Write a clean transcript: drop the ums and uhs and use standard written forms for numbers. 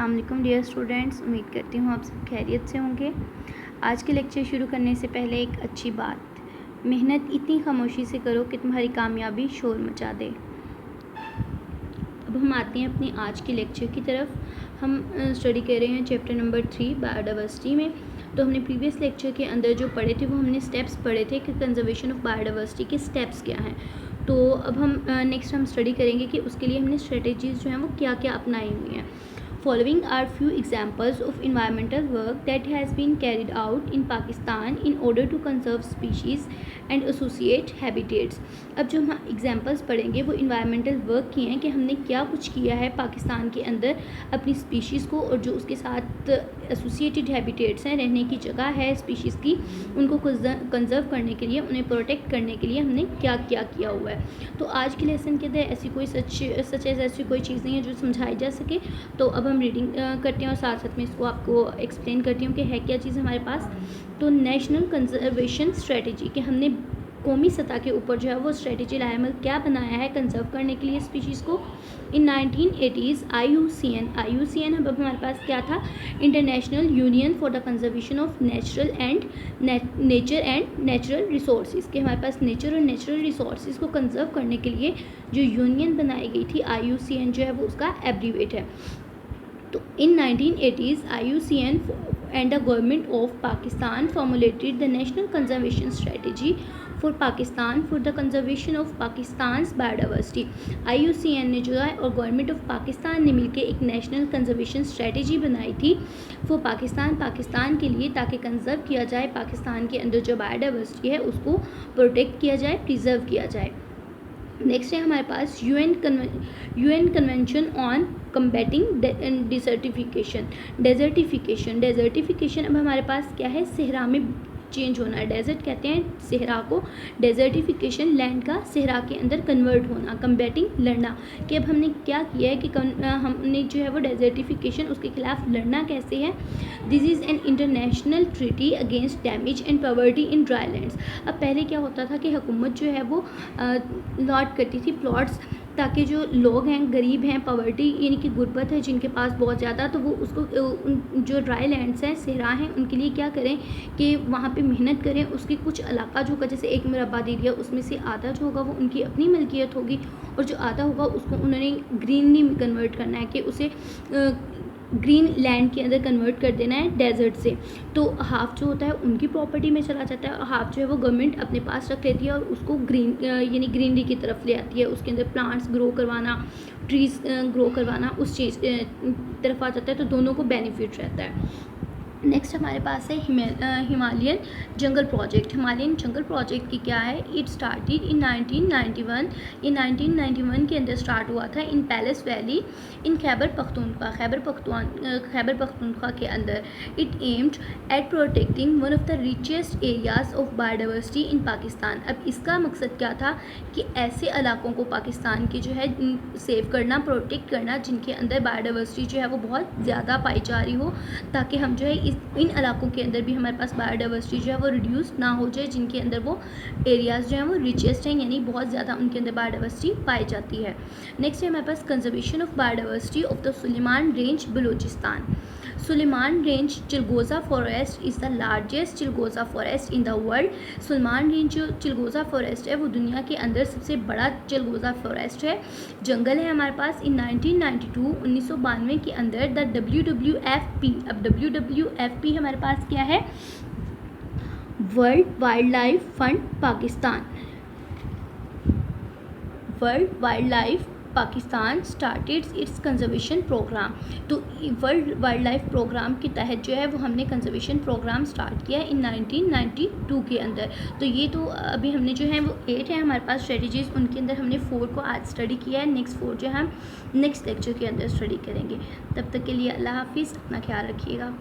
अस्सलाम वालेकुम dear students, उम्मीद करती हूँ आप सब खैरियत से होंगे। आज के लेक्चर शुरू करने से पहले एक अच्छी बात, मेहनत इतनी खामोशी से करो कि तुम्हारी कामयाबी शोर मचा दे। अब हम आते हैं अपने आज के लेक्चर की तरफ। हम स्टडी कर रहे हैं चैप्टर नंबर 3 बायोडाइवर्सिटी में। तो हमने प्रीवियस लेक्चर के अंदर जो पढ़े थे वो हमने स्टेप्स पढ़े थे कि कंजर्वेशन ऑफ बायोडाइवर्सिटी के स्टेप्स क्या हैं। तो अब हम नेक्स्ट हम स्टडी करेंगे कि उसके लिए हमने स्ट्रेटेजीज़ जो हैं वो क्या क्या अपनाई हुई हैं। Following are few examples of environmental work that has been carried out in Pakistan in order to conserve species and associate habitats। अब जो हम एग्जाम्पल्स पढ़ेंगे वो इन्वायरमेंटल वर्क की हैं कि हमने क्या कुछ किया है पाकिस्तान के अंदर अपनी स्पीशीज़ को और जो उसके साथ एसोसिएटेड हैबिटेट्स हैं, रहने की जगह है स्पीशीज़ की, उनको कंजर्व करने के लिए, उन्हें प्रोटेक्ट करने के लिए हमने क्या क्या किया हुआ है। तो आज के लेसन के अंदर ऐसी कोई ऐसी कोई चीज़ नहीं है जो समझाई जा सके। तो अब हम रीडिंग करते हैं और साथ साथ में इसको आपको एक्सप्लेन करती हूँ कि है क्या चीज़ हमारे पास। तो नेशनल कंजर्वेशन स्ट्रेटजी कि हमने कौमी सतह के ऊपर जो है वो स्ट्रेटजी लाया, क्या बनाया है कंजर्व करने के लिए स्पीशीज़ को। इन 1980s IUCN अब हमारे पास क्या था, international union for the conservation of nature and natural resources के हमारे पास नेचर और नेचुरल रिसोर्सेज को कंजर्व करने के लिए जो यूनियन बनाई गई थी IUCN जो है वो उसका एब्रीवेट है। तो इन 1980s IUCN and the government of Pakistan formulated the National Conservation Strategy for Pakistan for the conservation of Pakistan's biodiversity। IUCN ने जो है और गवर्नमेंट ऑफ पाकिस्तान ने मिलकर एक नेशनल कंजर्वेशन स्ट्रेटजी बनाई थी वो पाकिस्तान के लिए, ताकि कंजर्व किया जाए पाकिस्तान के अंदर जो बायोडाइवर्सिटी है उसको प्रोटेक्ट किया जाए, प्रिजर्व किया जाए। नेक्स्ट है हमारे पास UN convention on combating desertification. अब हमारे पास क्या है, सहरा में चेंज होना है। डेजर्ट कहते हैं सहरा को, डेजर्टिफिकेशन लैंड का सहरा के अंदर कन्वर्ट होना, कम्बैटिंग लड़ना। कि अब हमने क्या किया है कि हमने जो है वो डेजर्टिफिकेशन उसके खिलाफ लड़ना कैसे है। This is an international treaty against damage and poverty in dry lands. अब पहले क्या होता था कि हुकूमत जो है वो लॉट करती थी प्लॉट्स, ताकि जो लोग हैं गरीब हैं, पॉवर्टी यानी कि गुर्बत है जिनके पास बहुत ज़्यादा, तो वो उसको जो ड्राई लैंड्स हैं, सहरा हैं, उनके लिए क्या करें कि वहाँ पे मेहनत करें। उसकी कुछ इलाका जो होगा, जैसे एक मुरबा एरिया, उसमें से आधा जो होगा वो उनकी अपनी मलकियत होगी और जो आधा होगा उसको उन्होंने ग्रीनली कन्वर्ट करना है कि उसे ग्रीन लैंड के अंदर कन्वर्ट कर देना है डेजर्ट से। तो हाफ़ जो होता है उनकी प्रॉपर्टी में चला जाता है और हाफ़ जो है वो गवर्नमेंट अपने पास रख लेती है और उसको ग्रीन यानी ग्रीनरी की तरफ ले आती है। उसके अंदर प्लांट्स ग्रो करवाना, ट्रीज़ ग्रो करवाना, उस चीज़ तरफ आ जाता है, तो दोनों को बेनिफिट रहता है। नेक्स्ट हमारे पास है हिमालयन जंगल प्रोजेक्ट। हिमालयन जंगल प्रोजेक्ट की क्या है, इट स्टार्टेड इन 1991। ये 1991 के अंदर स्टार्ट हुआ था in Palas valley in Khyber Pakhtunkhwa के अंदर। It aimed at protecting one of the richest areas of biodiversity in Pakistan. अब इसका मकसद क्या था कि ऐसे इलाकों को पाकिस्तान के जो है सेव करना, प्रोटेक्ट करना जिनके अंदर बायोडाइवर्सिटी जो है वो बहुत ज़्यादा पाई जा रही हो, ताकि हम जो है इन इलाकों के अंदर भी हमारे पास बायोडाइवर्सिटी जो है वो रिड्यूस ना हो जाए, जिनके अंदर वो एरियाज़ जो हैं वो रिचेस्ट हैं, यानी बहुत ज़्यादा उनके अंदर बायोडाइवर्सिटी पाई जाती है। नेक्स्ट है हमारे पास conservation of biodiversity of the Sulaiman range Balochistan. Sulaiman range chilgoza forest is the largest chilgoza forest in the world. Sulaiman range जो चिलगोज़ा फॉरेस्ट है वो दुनिया के अंदर सबसे बड़ा चिलगोज़ा फॉरेस्ट है, जंगल है हमारे पास। इन 1992 के अंदर द WWFP, अब WWFP हमारे पास क्या है, world wild life fund Pakistan. World wild life Pakistan started its conservation program. तो वर्ल्ड वाइल्ड लाइफ प्रोग्राम के तहत जो है वो हमने कंजर्वेशन प्रोग्राम स्टार्ट किया इन 1992 के अंदर। तो ये तो अभी हमने जो है वो 8 है हमारे पास स्ट्रेटजीज़, उनके अंदर हमने 4 को आज स्टडी किया है। नेक्स्ट 4 जो है हम नेक्स्ट लेक्चर के अंदर स्टडी करेंगे। तब तक के लिए अल्लाह हाफिज़, अपना ख्याल रखिएगा।